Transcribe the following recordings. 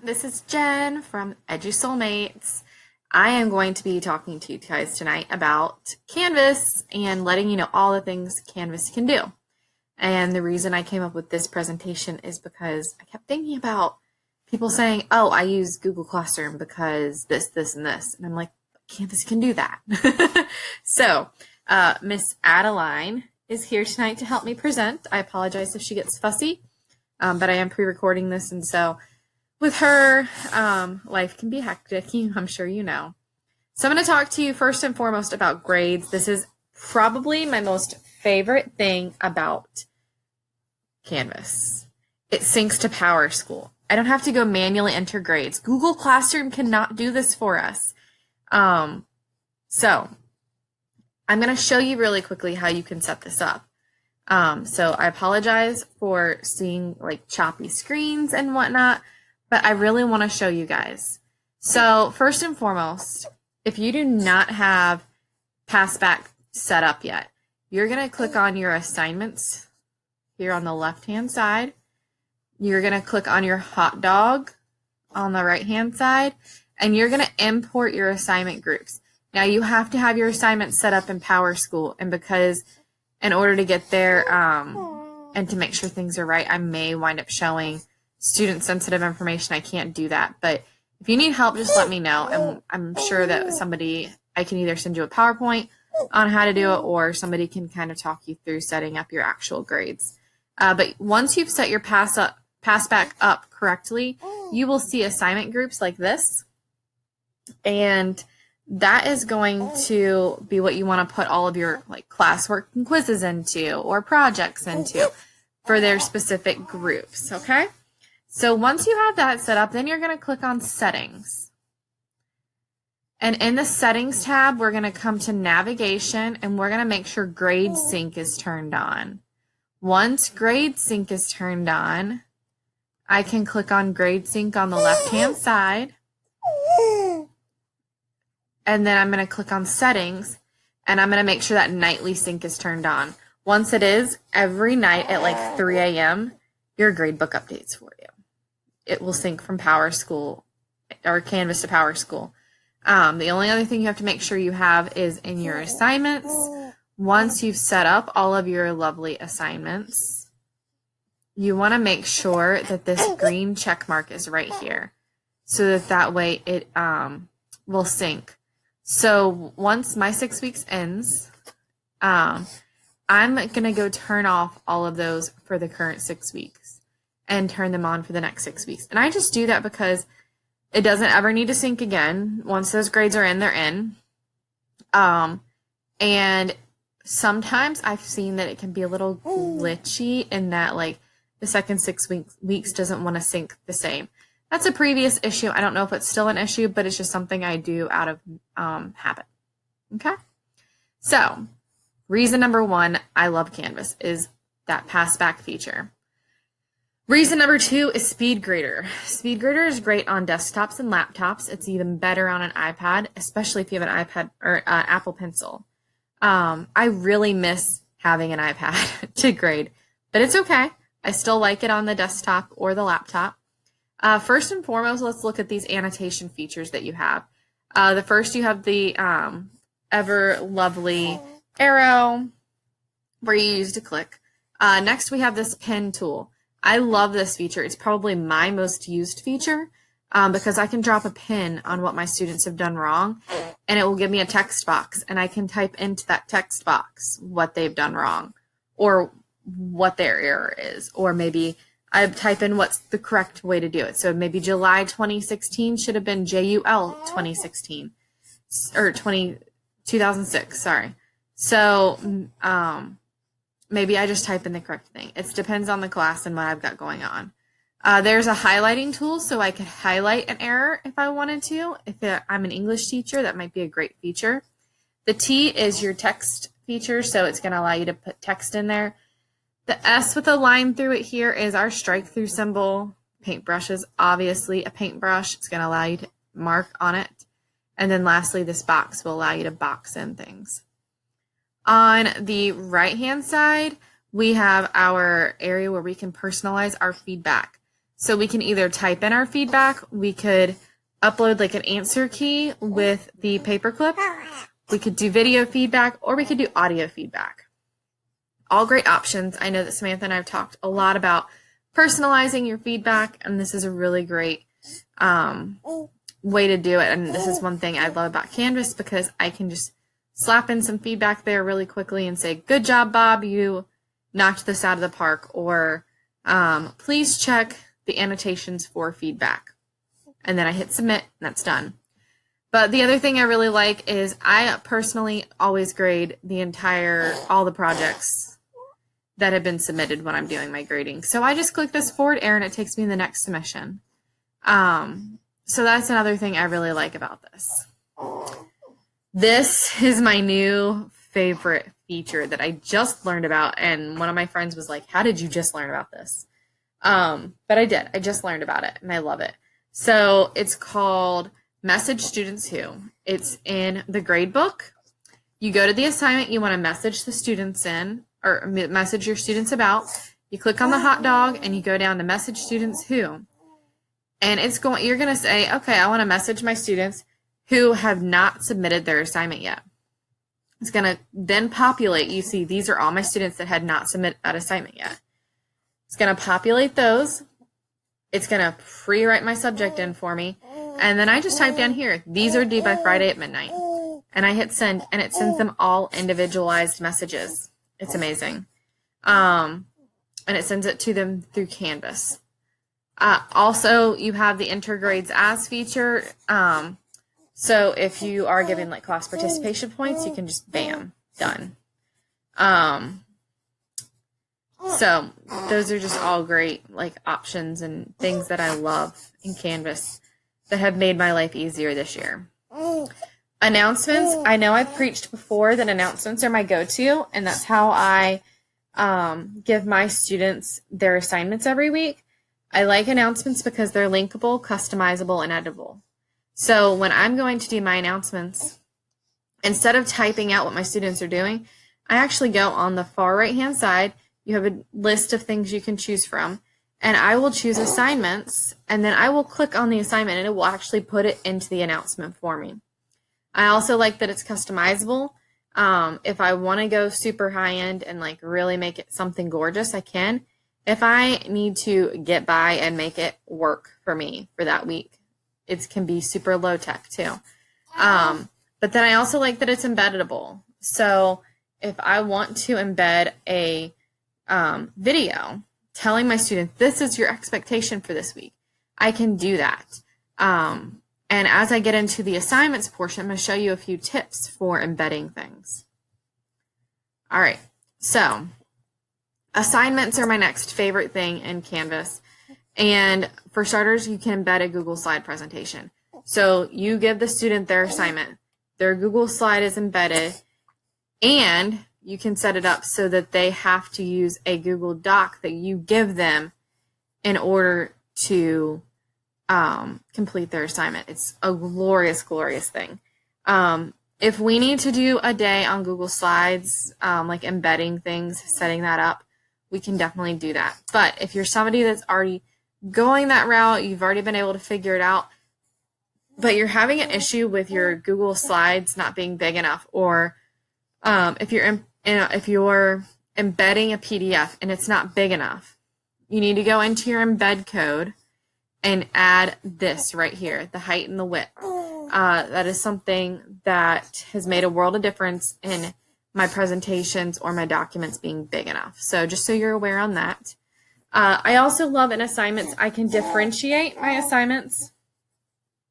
This is Jen from EduSoulmates. I am going to be talking to you guys tonight about Canvas and letting you know all the things Canvas can do. And the reason I came up with this presentation is because I kept thinking about people saying, oh, I use Google Classroom because this, this, and this. And I'm like, Canvas can do that. So, Miss Adeline is here tonight to help me present. I apologize if she gets fussy, but I am pre-recording this, and so with her, life can be hectic, I'm sure you know. So I'm going to talk to you first and foremost about grades. This is probably my most favorite thing about Canvas. It syncs to PowerSchool. I don't have to go manually enter grades. Google Classroom cannot do this for us. So I'm going to show you really quickly how you can set this up. So I apologize for seeing like choppy screens and whatnot, but I really want to show you guys. So first and foremost, if you do not have Passback set up yet, you're going to click on your assignments here on the left-hand side. You're going to click on your hot dog on the right-hand side, and you're going to import your assignment groups. Now you have to have your assignments set up in PowerSchool, and because in order to get there and to make sure things are right, I may wind up showing student-sensitive information. I can't do that, but if you need help, just let me know, and I'm sure that I can either send you a PowerPoint on how to do it, or somebody can kind of talk you through setting up your actual grades. But once you've set your Passback up correctly, you will see assignment groups like this, and that is going to be what you want to put all of your like classwork and quizzes into, or projects into, for their specific groups, okay? So once you have that set up, then you're going to click on Settings. And in the Settings tab, we're going to come to Navigation, and we're going to make sure Grade Sync is turned on. Once Grade Sync is turned on, I can click on Grade Sync on the left-hand side. And then I'm going to click on Settings, and I'm going to make sure that Nightly Sync is turned on. Once it is, every night at like 3 a.m., your gradebook updates for you. It will sync from PowerSchool or Canvas to PowerSchool. The only other thing you have to make sure you have is in your assignments. Once you've set up all of your lovely assignments, you want to make sure that this green check mark is right here, so that way it will sync. So once my 6 weeks ends, I'm going to go turn off all of those for the current 6 weeks and turn them on for the next 6 weeks. And I just do that because it doesn't ever need to sync again. Once those grades are in, they're in. And sometimes I've seen that it can be a little glitchy in that like the second 6 weeks doesn't want to sync the same. That's a previous issue. I don't know if it's still an issue, but it's just something I do out of habit. Okay? So, reason number one I love Canvas is that Passback feature. Reason number two is Speed Grader. Speed Grader is great on desktops and laptops. It's even better on an iPad, especially if you have an iPad or Apple Pencil. I really miss having an iPad to grade, but it's okay. I still like it on the desktop or the laptop. First and foremost, let's look at these annotation features that you have. The first, you have the ever lovely arrow where you use to click. Next, we have this pen tool. I love this feature. It's probably my most used feature because I can drop a pin on what my students have done wrong, and it will give me a text box, and I can type into that text box what they've done wrong or what their error is, or maybe I type in what's the correct way to do it. So maybe July 2016 should have been JUL 2016 or 2006. Sorry. So maybe I just type in the correct thing. It depends on the class and what I've got going on. There's a highlighting tool, so I could highlight an error if I wanted to. If I'm an English teacher, that might be a great feature. The T is your text feature, so it's going to allow you to put text in there. The S with a line through it here is our strike through symbol. Paintbrush is obviously a paintbrush. It's going to allow you to mark on it. And then lastly, this box will allow you to box in things. On the right-hand side, we have our area where we can personalize our feedback. So we can either type in our feedback, we could upload like an answer key with the paperclip, we could do video feedback, or we could do audio feedback. All great options. I know that Samantha and I have talked a lot about personalizing your feedback, and this is a really great way to do it. And this is one thing I love about Canvas, because I can just slap in some feedback there really quickly and say, good job, Bob, you knocked this out of the park, or please check the annotations for feedback. And then I hit submit, and that's done. But the other thing I really like is I personally always grade all the projects that have been submitted when I'm doing my grading. So I just click this forward arrow and it takes me to the next submission. So that's another thing I really like about this. This is my new favorite feature that I just learned about, and one of my friends was like, how did you just learn about this? But I did. I just learned about it, and I love it. So it's called Message Students Who. It's in the grade book. You go to the assignment you want to message the students in, or message your students about. You click on the hot dog, and you go down to Message Students Who. And you're going to say, okay, I want to message my students who have not submitted their assignment yet. It's going to then populate. You see, these are all my students that had not submitted that assignment yet. It's going to populate those. It's going to pre-write my subject in for me. And then I just type down here, these are due by Friday at midnight. And I hit send, and it sends them all individualized messages. It's amazing. And it sends it to them through Canvas. Also, you have the Enter Grades As feature. So if you are giving like class participation points, you can just bam, done. So those are just all great like options and things that I love in Canvas that have made my life easier this year. Announcements. I know I've preached before that announcements are my go-to, and that's how I give my students their assignments every week. I like announcements because they're linkable, customizable, and editable. So when I'm going to do my announcements, instead of typing out what my students are doing, I actually go on the far right-hand side. You have a list of things you can choose from, and I will choose assignments, and then I will click on the assignment, and it will actually put it into the announcement for me. I also like that it's customizable. If I want to go super high-end and like really make it something gorgeous, I can. If I need to get by and make it work for me for that week, it can be super low-tech too. But then I also like that it's embeddable. So if I want to embed a video telling my students, this is your expectation for this week, I can do that. And as I get into the assignments portion, I'm going to show you a few tips for embedding things. All right, so assignments are my next favorite thing in Canvas. And for starters, you can embed a Google slide presentation. So you give the student their assignment, their Google slide is embedded, and you can set it up so that they have to use a Google Doc that you give them in order to complete their assignment. It's a glorious, glorious thing. If we need to do a day on Google Slides, like embedding things, setting that up, we can definitely do that. But if you're somebody that's already going that route, you've already been able to figure it out, but you're having an issue with your Google Slides not being big enough, or if you're embedding a PDF and it's not big enough, you need to go into your embed code and add this right here, the height and the width. That is something that has made a world of difference in my presentations or my documents being big enough. So just so you're aware on that. I also love in assignments, I can differentiate my assignments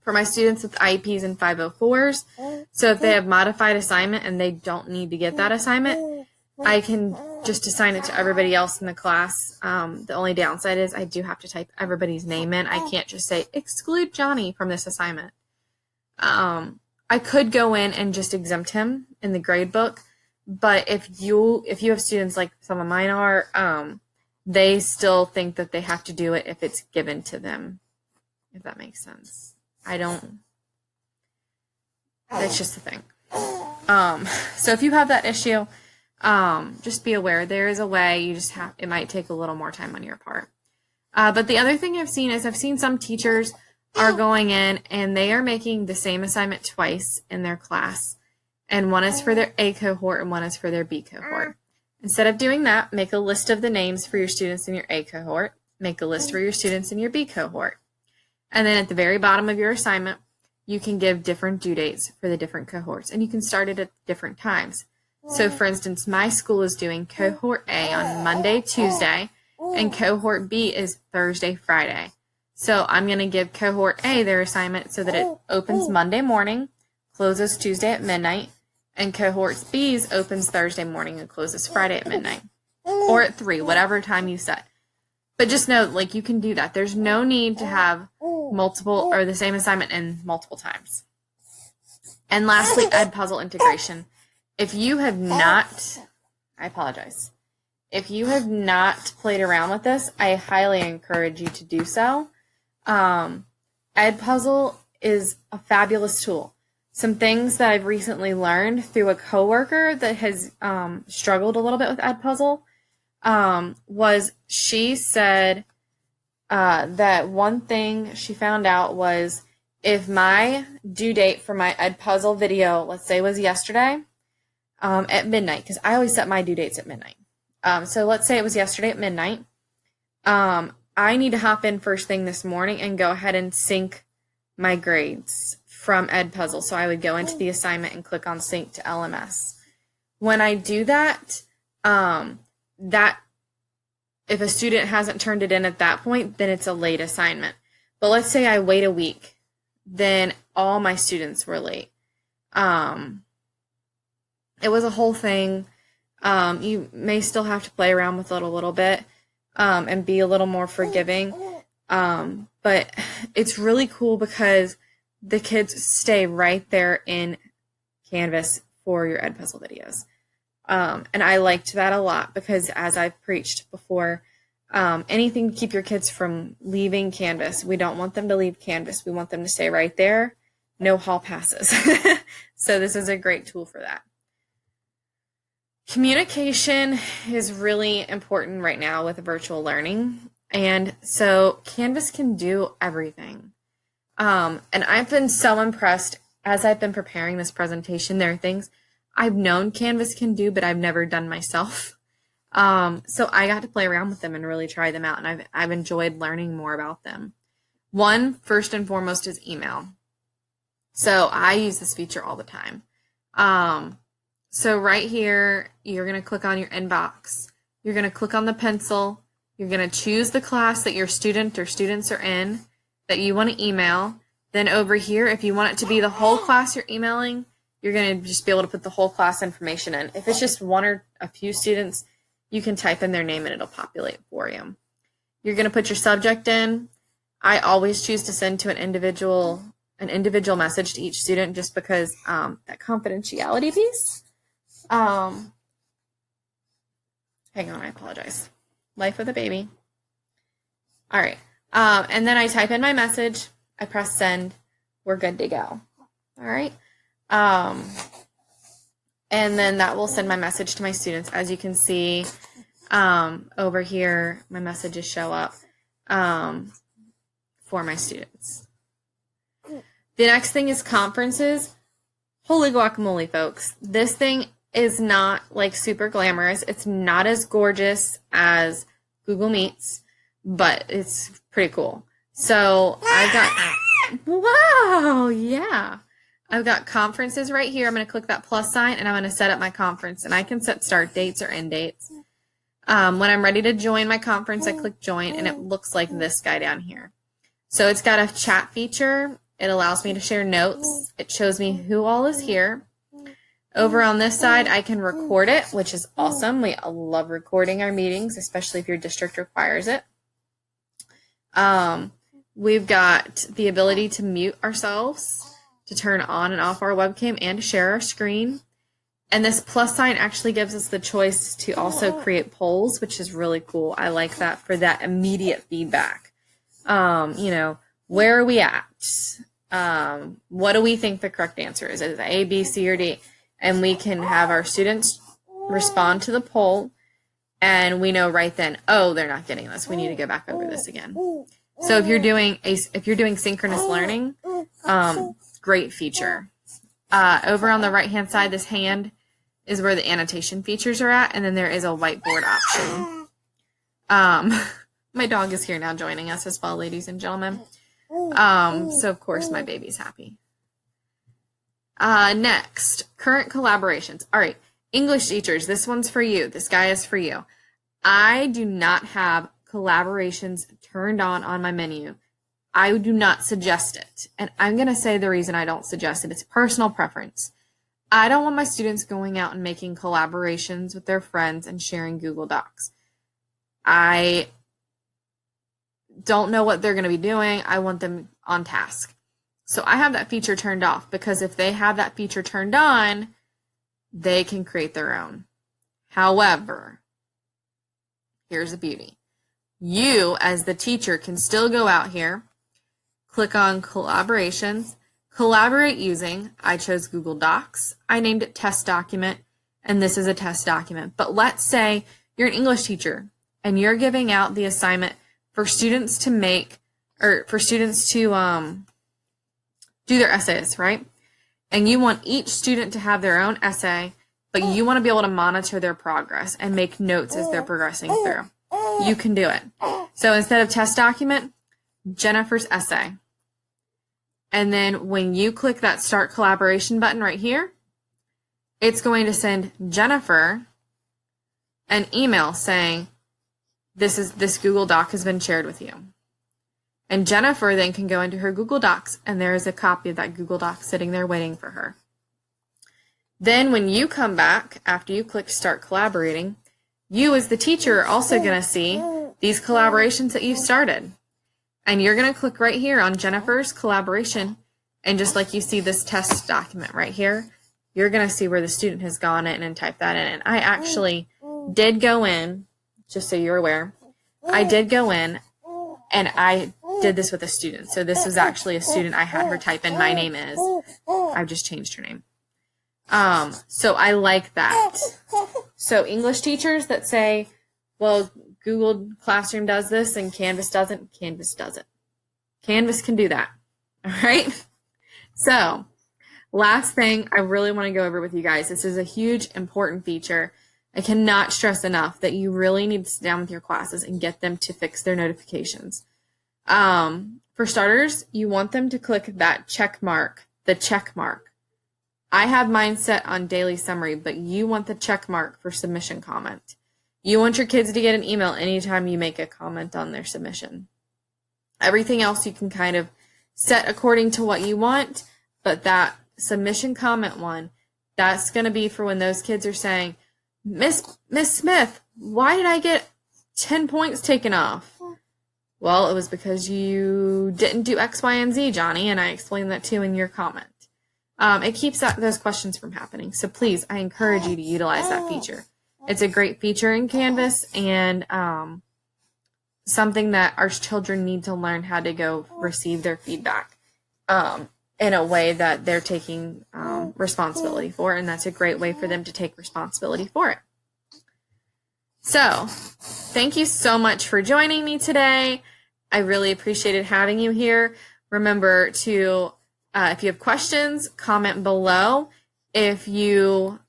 for my students with IEPs and 504s. So if they have modified assignment and they don't need to get that assignment, I can just assign it to everybody else in the class. The only downside is I do have to type everybody's name in. I can't just say, exclude Johnny from this assignment. I could go in and just exempt him in the grade book, but if you have students like some of mine are, they still think that they have to do it if it's given to them, if that makes sense. That's just the thing. So if you have that issue, just be aware there is a way. It might take a little more time on your part. But the other thing I've seen is I've seen some teachers are going in and they are making the same assignment twice in their class. And one is for their A cohort and one is for their B cohort. Instead of doing that, make a list of the names for your students in your A cohort. Make a list for your students in your B cohort. And then at the very bottom of your assignment, you can give different due dates for the different cohorts. And you can start it at different times. So for instance, my school is doing cohort A on Monday, Tuesday, and cohort B is Thursday, Friday. So I'm going to give cohort A their assignment so that it opens Monday morning, closes Tuesday at midnight, and cohort B's opens Thursday morning and closes Friday at midnight. Or at 3, whatever time you set. But just know, like, you can do that. There's no need to have multiple or the same assignment in multiple times. And lastly, Edpuzzle integration. If you have not, I apologize. If you have not played around with this, I highly encourage you to do so. Edpuzzle is a fabulous tool. Some things that I've recently learned through a coworker that has struggled a little bit with Edpuzzle was she said that one thing she found out was if my due date for my Edpuzzle video, let's say, was yesterday at midnight, because I always set my due dates at midnight. So let's say it was yesterday at midnight. I need to hop in first thing this morning and go ahead and sync my grades from Edpuzzle. So I would go into the assignment and click on sync to LMS. When I do that, that if a student hasn't turned it in at that point, then it's a late assignment. But let's say I wait a week, then all my students were late. It was a whole thing. You may still have to play around with it a little bit and be a little more forgiving. But it's really cool because the kids stay right there in Canvas for your Edpuzzle videos. And I liked that a lot because, as I've preached before, anything to keep your kids from leaving Canvas. We don't want them to leave Canvas. We want them to stay right there. No hall passes. So this is a great tool for that. Communication is really important right now with virtual learning. And so Canvas can do everything. And I've been so impressed as I've been preparing this presentation. There are things I've known Canvas can do, but I've never done myself. So I got to play around with them and really try them out, and I've enjoyed learning more about them. One, first and foremost, is email. So I use this feature all the time. So right here, you're going to click on your inbox. You're going to click on the pencil. You're going to choose the class that your student or students are in that you want to email. Then over here, if you want it to be the whole class you're emailing, you're going to just be able to put the whole class information in. If it's just one or a few students, you can type in their name and it'll populate for you. You're going to put your subject in. I always choose to send to an individual message to each student just because that confidentiality piece. Hang on, I apologize. Life with a baby. All right. And then I type in my message. I press send. We're good to go. All right. And then that will send my message to my students. As you can see over here, my messages show up for my students. The next thing is conferences. Holy guacamole, folks. This thing is not like super glamorous. It's not as gorgeous as Google Meets, but it's pretty cool. So I've got, wow, yeah. I've got conferences right here. I'm going to click that plus sign and I'm going to set up my conference, and I can set start dates or end dates. When I'm ready to join my conference, I click join and it looks like this guy down here. So it's got a chat feature. It allows me to share notes. It shows me who all is here. Over on this side, I can record it, which is awesome. We love recording our meetings, especially if your district requires it. We've got the ability to mute ourselves, to turn on and off our webcam, and to share our screen. And this plus sign actually gives us the choice to also create polls, which is really cool. I like that for that immediate feedback. Where are we at? What do we think the correct answer is? Is it A, B, C, or D? And we can have our students respond to the poll. and we know right then, oh, they're not getting this. We need to go back over this again. So if you're doing synchronous learning, great feature. Over on the right-hand side, this hand is where the annotation features are at, and then there is a whiteboard option. My dog is here now joining us as well, ladies and gentlemen. So of course my baby's happy. Next, current collaborations. All right, English teachers, this one's for you. This guy is for you. I do not have collaborations turned on my menu. I do not suggest it. And I'm going to say the reason I don't suggest it. It's personal preference. I don't want my students going out and making collaborations with their friends and sharing Google Docs. I don't know what they're going to be doing. I want them on task. So I have that feature turned off, because if they have that feature turned on, they can create their own. However, here's the beauty. You, as the teacher, can still go out here, click on collaborations, collaborate using, I chose Google Docs, I named it test document, and this is a test document. But let's say you're an English teacher and you're giving out the assignment for students to make, or for students to do their essays, right? And you want each student to have their own essay, but you want to be able to monitor their progress and make notes as they're progressing through. You can do it. So instead of test document, Jennifer's essay. And then when you click that start collaboration button right here, it's going to send Jennifer an email saying, this Google Doc has been shared with you. And Jennifer then can go into her Google Docs, and there is a copy of that Google Doc sitting there waiting for her. Then when you come back, after you click Start Collaborating, you as the teacher are also going to see these collaborations that you've started. And you're going to click right here on Jennifer's collaboration, and just like you see this test document right here, you're going to see where the student has gone in and typed that in. And I actually did go in, just so you're aware, I did go in and I did this with a student. So this was actually a student. I had her type in, my name is, I've just changed her name. So I like that. So English teachers that say, well, Google Classroom does this and Canvas doesn't, Canvas does it. Canvas can do that. All right. So last thing I really want to go over with you guys. This is a huge, important feature. I cannot stress enough that you really need to sit down with your classes and get them to fix their notifications. For starters, you want them to click that check mark, the check mark. I have mine set on daily summary, but you want the check mark for submission comment. You want your kids to get an email anytime you make a comment on their submission. Everything else you can kind of set according to what you want, but that submission comment one, that's going to be for when those kids are saying, Miss Smith, why did I get 10 points taken off? Well, it was because you didn't do X, Y, and Z, Johnny, and I explained that too in your comment. It keeps those questions from happening. So please, I encourage you to utilize that feature. It's a great feature in Canvas, and something that our children need to learn how to go receive their feedback in a way that they're taking responsibility for, and that's a great way for them to take responsibility for it. So, thank you so much for joining me today. I really appreciated having you here. Remember to, if you have questions, comment below. If you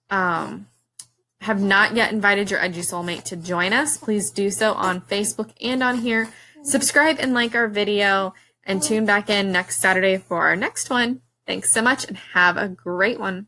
have not yet invited your EduSoulmate to join us, please do so on Facebook and on here. Subscribe and like our video, and tune back in next Saturday for our next one. Thanks so much, and have a great one.